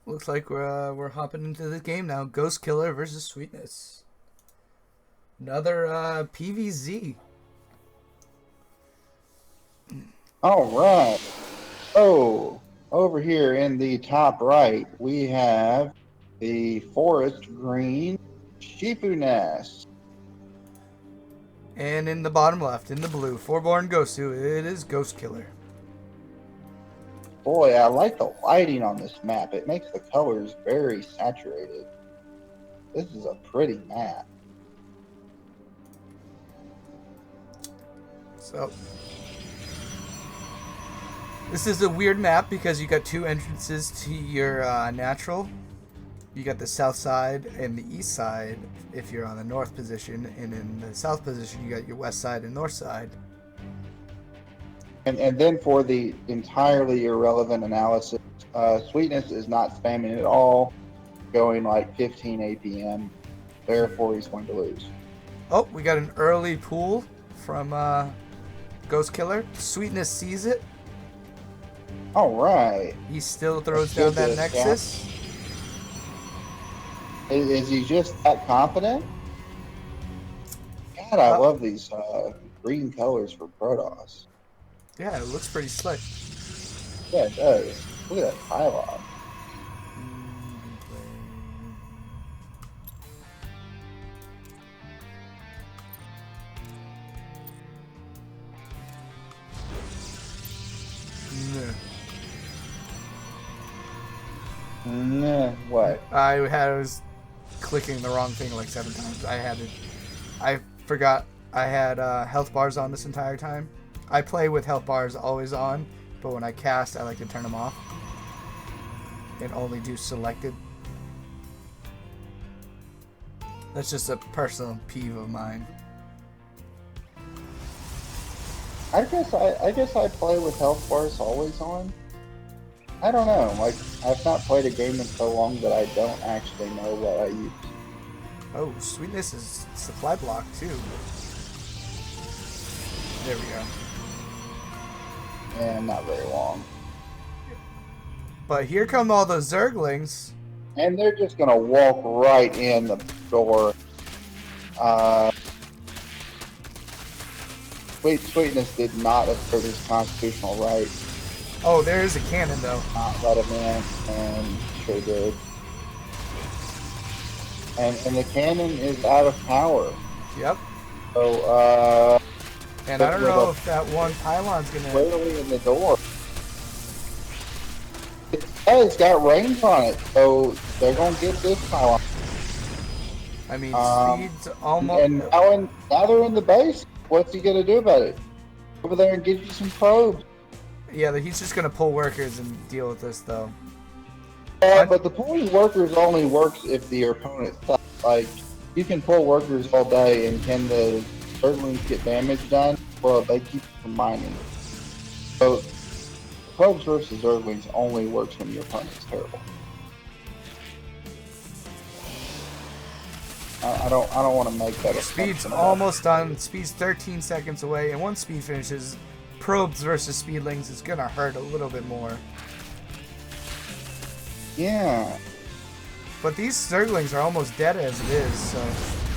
Looks like we're hopping into the game now. GhostKiller versus Sweetness. Another PVZ. All right. Oh, over here in the top right, we have the forest green Shifu nest. And in the bottom left, in the blue, for BoRnGo, it is GhostKiller. Boy, I like the lighting on this map. It makes the colors very saturated. This is a pretty map. So, this is a weird map because you got two entrances to your natural. You got the south side and the east side if you're on the north position, and in the south position you got your west side and north side. And then for the entirely irrelevant analysis, Sweetness is not spamming at all, going like 15 APM. Therefore, he's going to lose. Oh, we got an early pool from GhostKiller. Sweetness sees it. All right. He still throws down that Nexus. Is he just that confident? God, I love these green colors for Protoss. Yeah, it looks pretty slick. Yeah, it does. Look at that pylon. Nah, what? I was clicking the wrong thing like 7 times. I forgot I had health bars on this entire time. I play with health bars always on, but when I cast, I like to turn them off and only do selected. That's just a personal peeve of mine. I guess I play with health bars always on. I don't know. Like, I've not played a game in so long that I don't actually know what I use. Oh, Sweetness is supply block too. There we go. And not very long. But here come all those Zerglings. And they're just gonna walk right in the door. Sweetness did not assert his constitutional right. Oh, there is a cannon though. Not let him in, and sure did. And the cannon is out of power. Yep. So, and I don't know if that one pylon's gonna... Clearly in the door. It's got range on it, so they're gonna get this pylon. I mean, speed's almost... And now they're in the base. What's he gonna do about it? Over there and get you some probes. Yeah, he's just gonna pull workers and deal with this, though. But the pulling workers only works if the opponent sucks. Like, you can pull workers all day, and can the Zerglings get damage done? Well, they keep from mining. So, probes versus Zerglings only works when your opponent's terrible. I don't want to make that a Speed's almost done. Speed's 13 seconds away, and once speed finishes, probes versus speedlings is gonna hurt a little bit more. Yeah. But these Zerglings are almost dead as it is, so...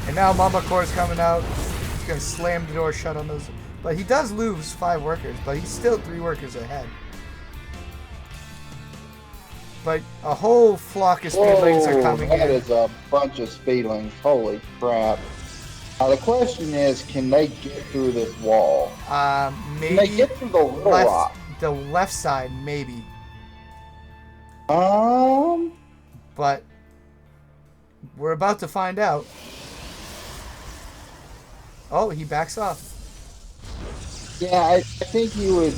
And now Mama Core's coming out. He's gonna slam the door shut on those... But he does lose 5 workers, but he's still 3 workers ahead. But a whole flock of speedlings are coming in. That is a bunch of speedlings. Holy crap. Now the question is, can they get through this wall? Maybe... Can they get through the little rock? The left side, maybe. But we're about to find out. Oh, he backs off. Yeah, I think he would.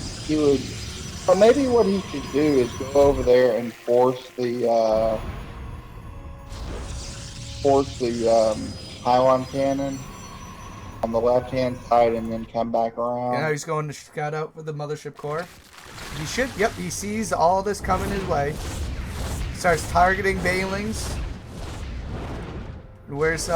Or maybe what he should do is go over there and force the pylon cannon on the left hand side, and then come back around. And now he's going to scout out with the mothership core. He should. Yep, he sees all this coming his way. Starts targeting Banelings. Where's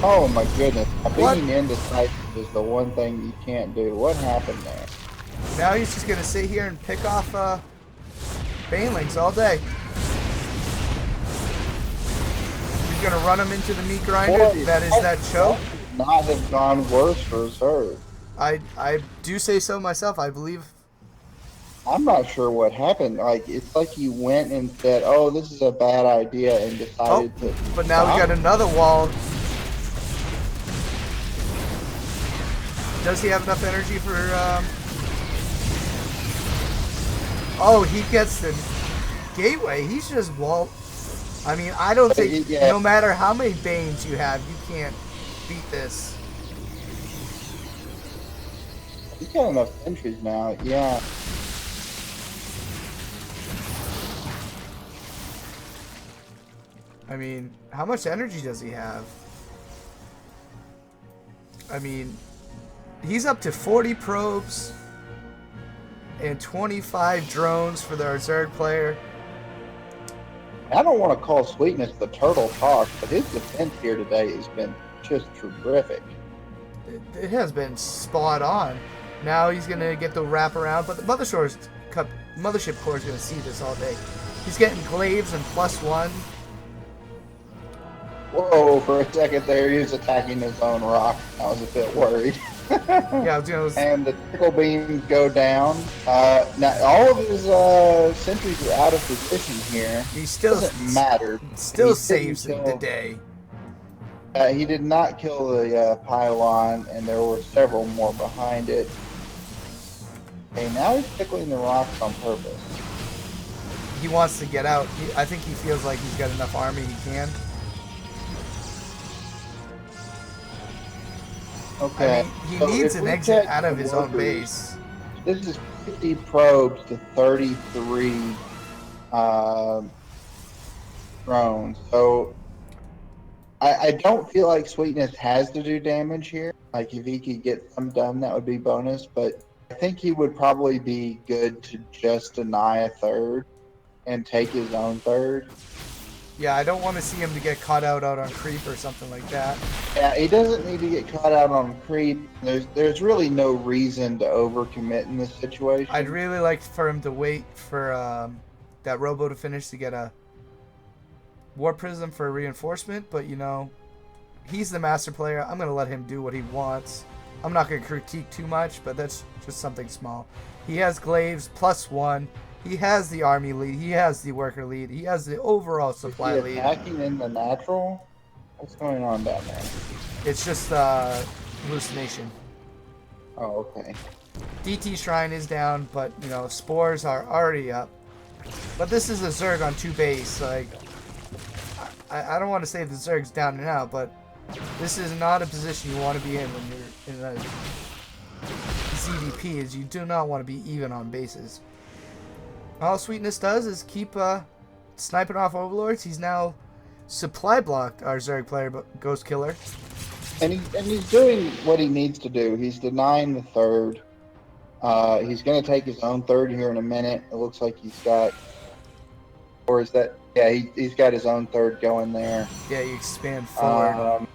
Oh my goodness! Being indecisive is the one thing you can't do. What happened there? Now he's just gonna sit here and pick off banelings all day. He's gonna run him into the meat grinder. Boy, That is that choke. Not have gone worse for Zerg. I do say so myself. I believe. I'm not sure what happened. Like, it's like he went and said, "Oh, this is a bad idea," and decided to. But now we got another wall. Does he have enough energy for? Oh, he gets the gateway. He's just wall. I mean, I don't think no matter how many Banes you have, you can't beat this. He's got enough entries now. Yeah. I mean, how much energy does he have? I mean, he's up to 40 probes and 25 drones for the Zerg player. I don't want to call Sweetness the turtle talk, but his defense here today has been just terrific. It has been spot on. Now he's going to get the wraparound, but the Mothership Core is going to see this all day. He's getting glaives and +1. Whoa, for a second there, he was attacking his own rock. I was a bit worried. Yeah, I was gonna... And the tickle beams go down. Now, all of his sentries are out of position here. He still doesn't matter. Still saves the day. He did not kill the pylon, and there were several more behind it. Okay, now he's tickling the rocks on purpose. He wants to get out. I think he feels like he's got enough army he can. Okay. I mean, he needs an exit out of his own base. This is 50 probes to 33 drones. So I don't feel like Sweetness has to do damage here. Like, if he could get some done, that would be bonus. But I think he would probably be good to just deny a third and take his own third. Yeah, I don't want to see him to get caught out on creep or something like that. Yeah, he doesn't need to get caught out on creep. There's really no reason to overcommit in this situation. I'd really like for him to wait for that robo to finish to get a War Prism for a reinforcement, but you know, he's the master player. I'm going to let him do what he wants. I'm not going to critique too much, but that's just something small. He has glaives +1. He has the army lead. He has the worker lead. He has the overall supply lead. Attacking in the natural? What's going on down there? It's just hallucination. Oh, okay. DT Shrine is down, but you know, spores are already up. But this is a Zerg on 2 base. Like, I don't want to say the Zerg's down and out, but this is not a position you want to be in when you're in a ZDP. Is you do not want to be even on bases. All Sweetness does is keep sniping off overlords. He's now supply blocked our Zerg player, GhostKiller. And he's doing what he needs to do. He's denying the third. He's going to take his own third here in a minute. It looks like he's got, or is that? Yeah, he's got his own third going there. Yeah, you expand forward.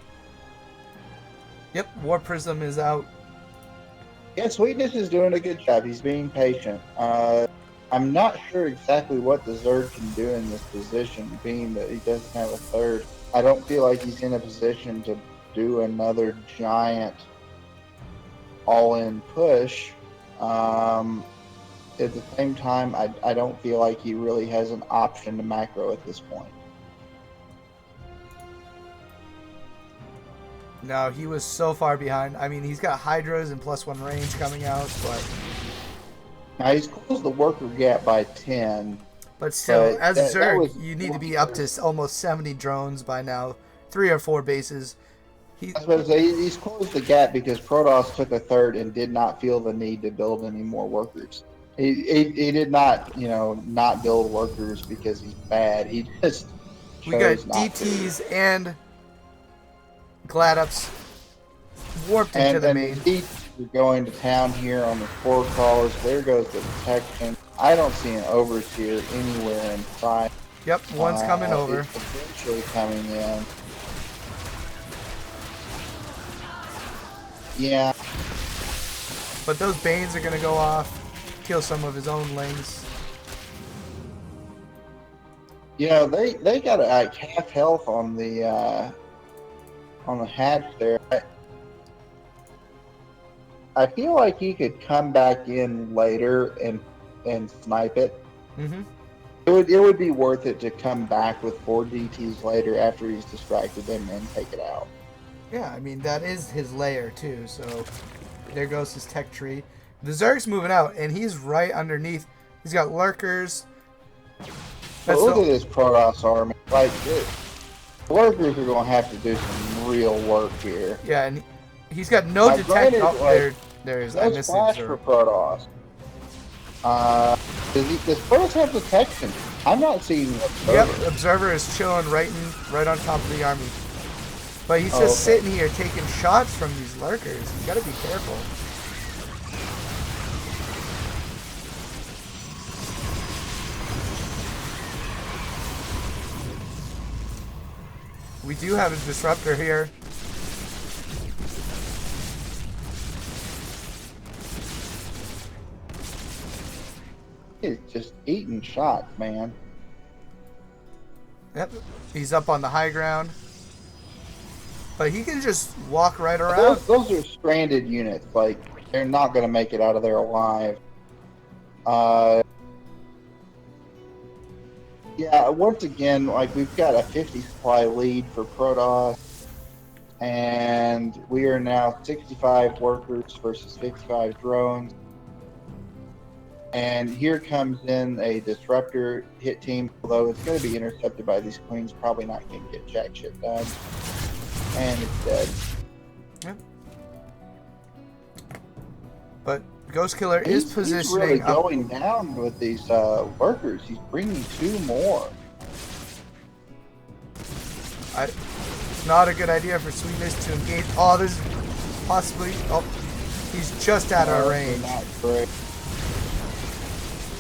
Yep, War Prism is out. Yeah, Sweetness is doing a good job. He's being patient. I'm not sure exactly what the Zerg can do in this position, being that he doesn't have a third. I don't feel like he's in a position to do another giant all-in push. At the same time, I don't feel like he really has an option to macro at this point. No, he was so far behind. I mean, he's got Hydras and +1 range coming out, but... Now, he's closed the worker gap by 10. But still, as a Zerg, you need to be up to almost 70 drones by now. 3 or 4 bases. I was about to say, he's closed the gap because Protoss took a third and did not feel the need to build any more workers. He did not, not build workers because he's bad. He just We got DTs and GladUps warped into the main. We're going to town here on the 4 crawlers. There goes the protection. I don't see an overseer anywhere in sight. Yep, one's coming over. It's eventually coming in. Yeah. But those Banes are going to go off, kill some of his own lings. Yeah, they got like half health on the hatch there. I feel like he could come back in later and snipe it. Mm-hmm. It would be worth it to come back with 4 DTs later after he's distracted them and take it out. Yeah, I mean, that is his lair, too, so there goes his tech tree. The Zerg's moving out, and he's right underneath. He's got lurkers. But look at this Protoss army. Like, lurkers are going to have to do some real work here. Yeah, and he's got no detect. Granted, Oh, there is. I no missed splash it. for Protoss. Does Protoss have detection? I'm not seeing Observer. Yep, Observer is chilling right on top of the army. But he's just sitting here taking shots from these lurkers. You gotta be careful. We do have a disruptor here. He's just eating shots, man. Yep, he's up on the high ground. But he can just walk right around. Those are stranded units. Like, they're not going to make it out of there alive. Yeah, once again, like, we've got a 50 supply lead for Protoss. And we are now 65 workers versus 55 drones. And here comes in a disruptor hit team, although it's going to be intercepted by these queens. Probably not going to get jack shit done. And it's dead. Yep. But GhostKiller is positioning. He's really going down with these workers. He's bringing 2 more. It's not a good idea for Sweetness to engage. Oh, there's possibly. Oh, he's just out of range. Not great.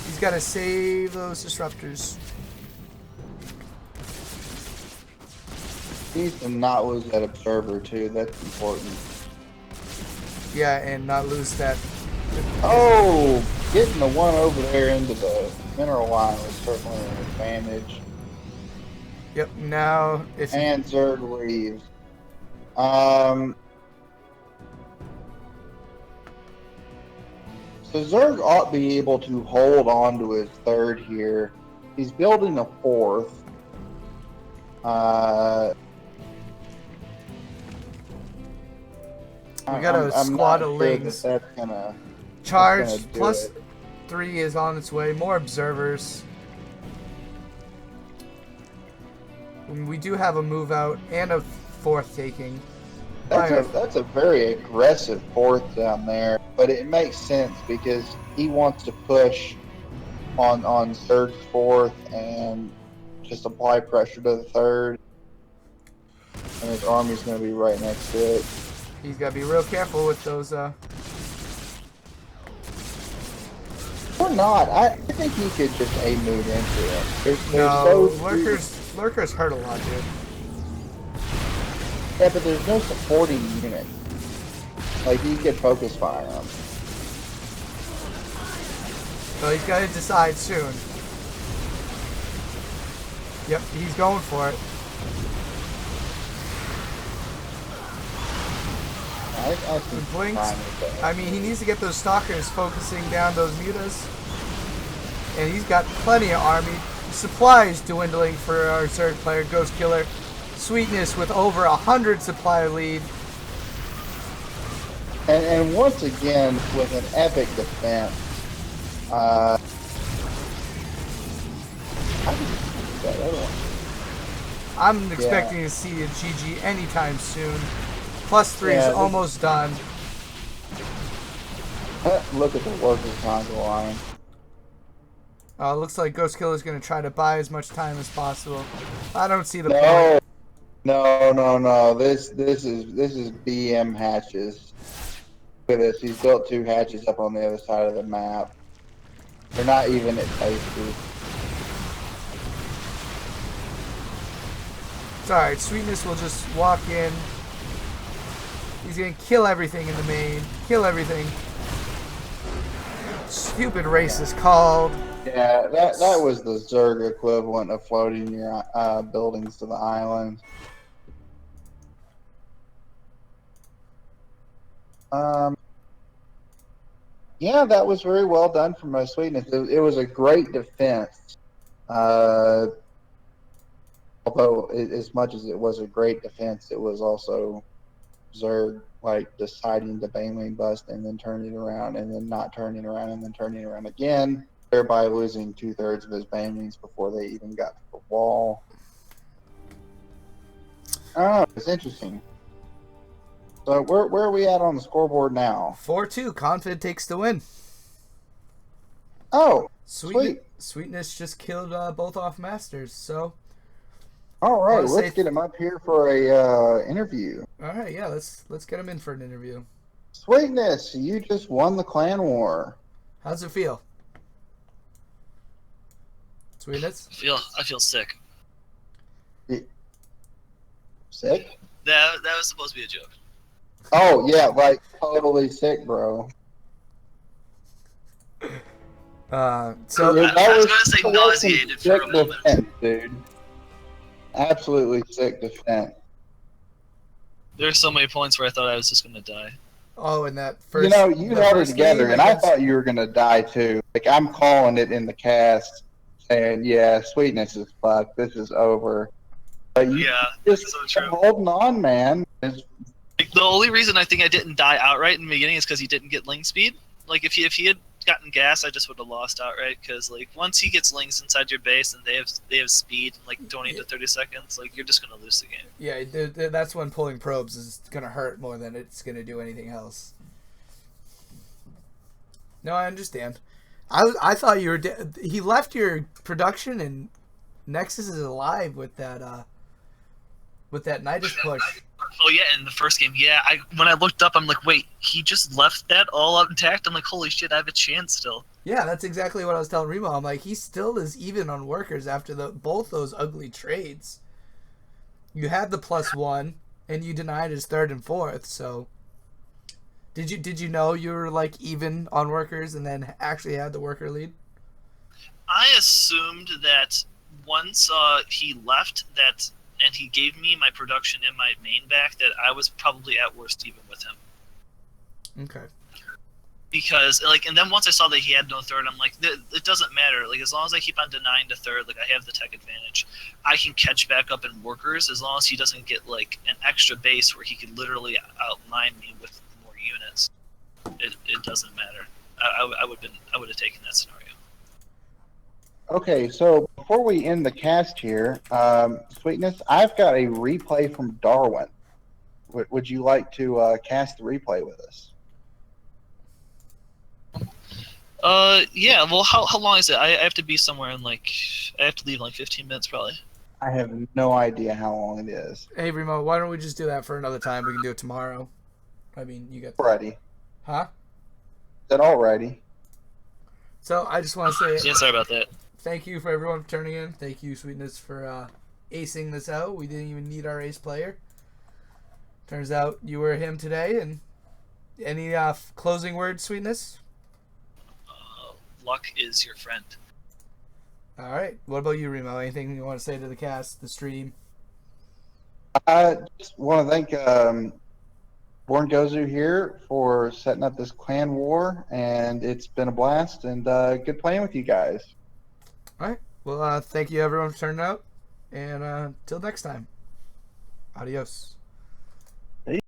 He's got to save those disruptors. He needs to not lose that observer too. That's important. Yeah, and not lose that. Oh, getting the one over there into the mineral line was certainly an advantage. Yep. Now, if and Zerg leaves. So Zerg ought to be able to hold on to his 3rd here. He's building a 4th. we got a squad of lings. That's gonna charge that's gonna plus 3 is on its way. More observers. And we do have a move out and a 4th taking. That's a very aggressive 4th down there, but it makes sense because he wants to push on Zerg's 4th and just apply pressure to the 3rd. And his army's going to be right next to it. He's got to be real careful with those. Or not. I think he could just A-move into it. No, lurkers hurt a lot, dude. Yeah, but there's no supporting unit. Like, he could focus fire them. So he's got to decide soon. Yep, he's going for it. He blinks. I mean, he needs to get those stalkers focusing down those mutas. And he's got plenty of army. Supplies dwindling for our Zerg player, GhostKiller. Sweetness with over 100 supply lead. And once again, with an epic defense. I'm expecting to see a GG anytime soon. Plus 3 is almost done. Look at the workers on the line. Looks like GhostKiller is going to try to buy as much time as possible. I don't see the point. No. This is BM hatches. Look at this. He's built 2 hatches up on the other side of the map. They're not even at bases. It's alright. Sweetness will just walk in. He's going to kill everything in the main. Kill everything. stupid race is called. Yeah, that was the Zerg equivalent of floating your buildings to the island. Yeah, that was very well done from my Sweetness. It was a great defense. Although, as much as it was a great defense, it was also Zerg like deciding to Baneling bust and then turning around and then not turning around and then turning around again, thereby losing 2/3 of his Banelings before they even got to the wall. I don't know. It's interesting. So where are we at on the scoreboard now? 4-2. Confed takes the win. Oh, sweet. Sweetness just killed both off masters. So. All right, let's get him up here for a interview. All right, yeah, let's get him in for an interview. Sweetness, you just won the clan war. How's it feel? Sweetness? I feel sick. Sick? That was supposed to be a joke. Oh yeah, like totally sick, bro. So I was gonna say nauseated for a moment, defense, dude. Absolutely sick defense. There's so many points where I thought I was just gonna die. Oh, in that first. You know, you held it together, and I thought you were gonna die too. Like I'm calling it in the cast, saying, "Yeah, Sweetness is fucked. This is over." But you just so true. Holding on, man. Like, the only reason I think I didn't die outright in the beginning is because he didn't get Ling speed. Like if he had gotten gas, I just would have lost outright. Because like once he gets Lings inside your base and they have speed in like 20 to 30 seconds, like you're just gonna lose the game. Yeah, that's when pulling probes is gonna hurt more than it's gonna do anything else. No, I understand. I thought you were he left your production and Nexus is alive with that Nydus push. Oh yeah, in the first game, yeah. When I looked up, I'm like, wait, he just left that all up intact? I'm like, holy shit, I have a chance still. Yeah, that's exactly what I was telling Remo. I'm like, he still is even on workers after both those ugly trades. You had the +1, and you denied his 3rd and 4th. So, did you know you were like even on workers and then actually had the worker lead? I assumed that once he left that. And he gave me my production and my main back, that I was probably at worst even with him. Okay. Because and then once I saw that he had no 3rd, I'm like, it doesn't matter. Like as long as I keep on denying the 3rd, like I have the tech advantage, I can catch back up in workers as long as he doesn't get like an extra base where he could literally outmine me with more units. It doesn't matter. I would have taken that scenario. Okay, so before we end the cast here, Sweetness, I've got a replay from Darwin. Would you like to cast the replay with us? Yeah. Well, how long is it? I have to be somewhere in I have to leave in 15 minutes probably. I have no idea how long it is. Hey, Remo, why don't we just do that for another time? We can do it tomorrow. I mean, you got. Alrighty. Huh? Is that alrighty? So I just want to say. Yeah, sorry about that. Thank you for everyone for turning in. Thank you, Sweetness, for acing this out. We didn't even need our ace player. Turns out you were him today. And any closing words, Sweetness? Luck is your friend. All right. What about you, Remo? Anything you want to say to the cast, the stream? I just want to thank BoRnGo here for setting up this clan war, and it's been a blast and good playing with you guys. All right. Well, thank you, everyone, for turning out. And till next time. Adios.